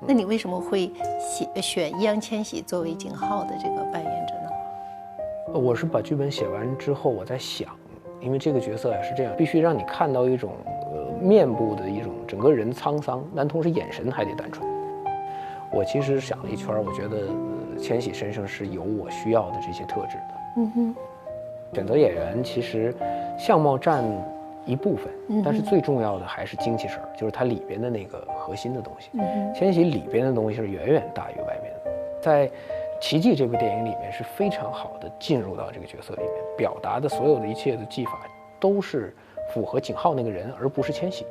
那你为什么会选易烊千玺作为景浩的这个扮演者呢？我是把剧本写完之后，我在想，因为这个角色也是这样，必须让你看到一种面部的一种整个人沧桑，但同时眼神还得单纯。我其实想了一圈，我觉得千玺身上是有我需要的这些特质的。选择演员其实相貌占一部分，但是最重要的还是精气神，就是它里边的那个核心的东西。千玺里边的东西是远远大于外面的。在《奇迹》这部电影里面是非常好的进入到这个角色里面，表达的所有的一切的技法都是符合景浩那个人，而不是千玺。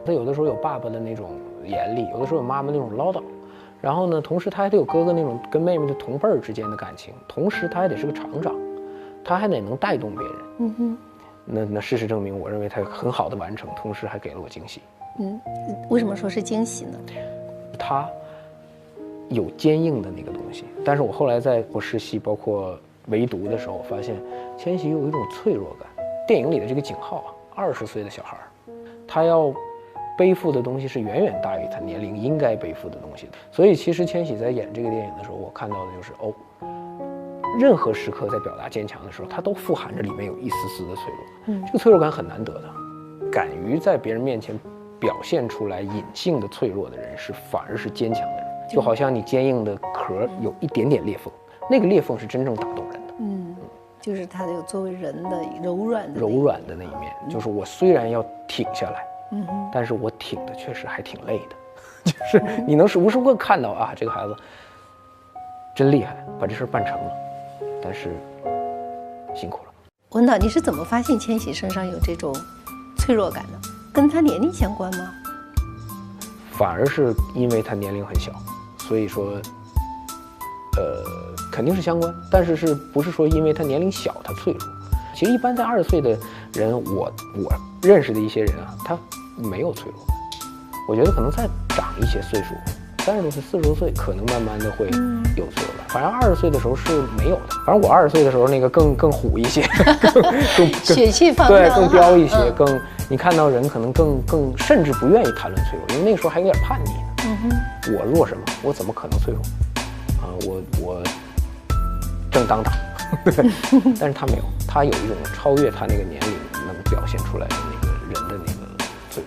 他有的时候有爸爸的那种严厉，有的时候有妈妈那种唠叨，然后呢，同时他还得有哥哥那种跟妹妹的同辈儿之间的感情，同时他还得是个厂长，他还得能带动别人。那事实证明，我认为他很好的完成，同时还给了我惊喜。为什么说是惊喜呢？他有坚硬的那个东西，但是我后来在做试戏，包括围读的时候，我发现千玺有一种脆弱感。电影里的这个景浩啊，20岁的小孩，他要背负的东西是远远大于他年龄应该背负的东西的。所以其实千玺在演这个电影的时候，我看到的就是任何时刻在表达坚强的时候，他都富含着里面有一丝丝的脆弱。这个脆弱感很难得的，敢于在别人面前表现出来隐性的脆弱的人，反而是坚强的人。就好像你坚硬的壳有一点点裂缝，那个裂缝是真正打动人的。就是他有作为人的柔软的那一面，就是我虽然要挺下来，但是我挺的确实还挺累的。就是你能无时无刻看到啊，这个孩子真厉害，把这事办成了，但是辛苦了。文导，你是怎么发现千玺身上有这种脆弱感的？跟他年龄相关吗？反而是因为他年龄很小，所以说肯定是相关，但是不是说因为他年龄小他脆弱？其实一般在20岁的人，我认识的一些人啊，他没有脆弱感。我觉得可能再长一些岁数，30多岁、40多岁，可能慢慢的会有脆弱感。反正20岁的时候是没有的。反正我20岁的时候那个更虎一些，更血气方刚，对，更彪一些，更你看到人可能更甚至不愿意谈论脆弱，因为那个时候还有点叛逆呢。我弱什么？我怎么可能脆弱？我正当当。但是他没有，他有一种超越他那个年龄能表现出来的那个人的那个脆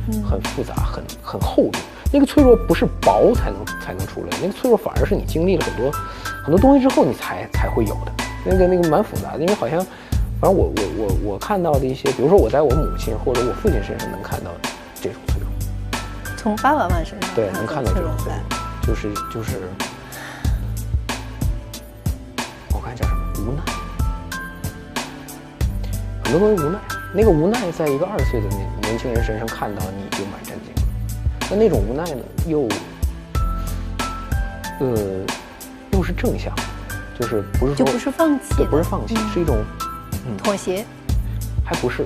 弱，很复杂，很厚重。那个脆弱不是薄才能出来，那个脆弱反而是你经历了很多东西之后你才会有的。那个蛮复杂的，因为好像，反正我看到的一些，比如说我在我母亲或者我父亲身上能看到这种脆弱，从爸爸妈妈身上对能看到这种脆弱，就是我看叫什么无奈，很多东西无奈。那个无奈在一个20岁的年轻人身上看到，你就蛮震惊的。那种无奈呢，又是正向，就是不是说就不是放弃，对，不是放弃，是一种妥协，还不是，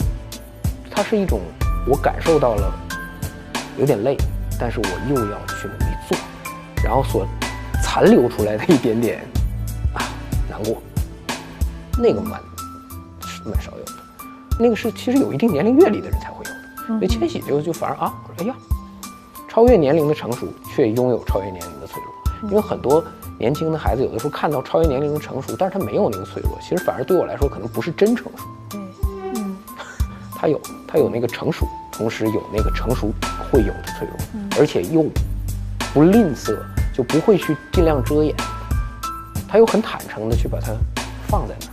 它是一种我感受到了有点累，但是我又要去努力做，然后所残留出来的一点点难过，那个蛮少有的，那个是其实有一定年龄阅历的人才会有的。所以千玺就反而哎呀，超越年龄的成熟，却拥有超越年龄的脆弱。因为很多年轻的孩子有的时候看到超越年龄的成熟，但是他没有那个脆弱，其实反而对我来说可能不是真成熟。他有那个成熟，同时有那个成熟会有的脆弱，而且又不吝啬，就不会去尽量遮掩，他又很坦诚的去把它放在那儿。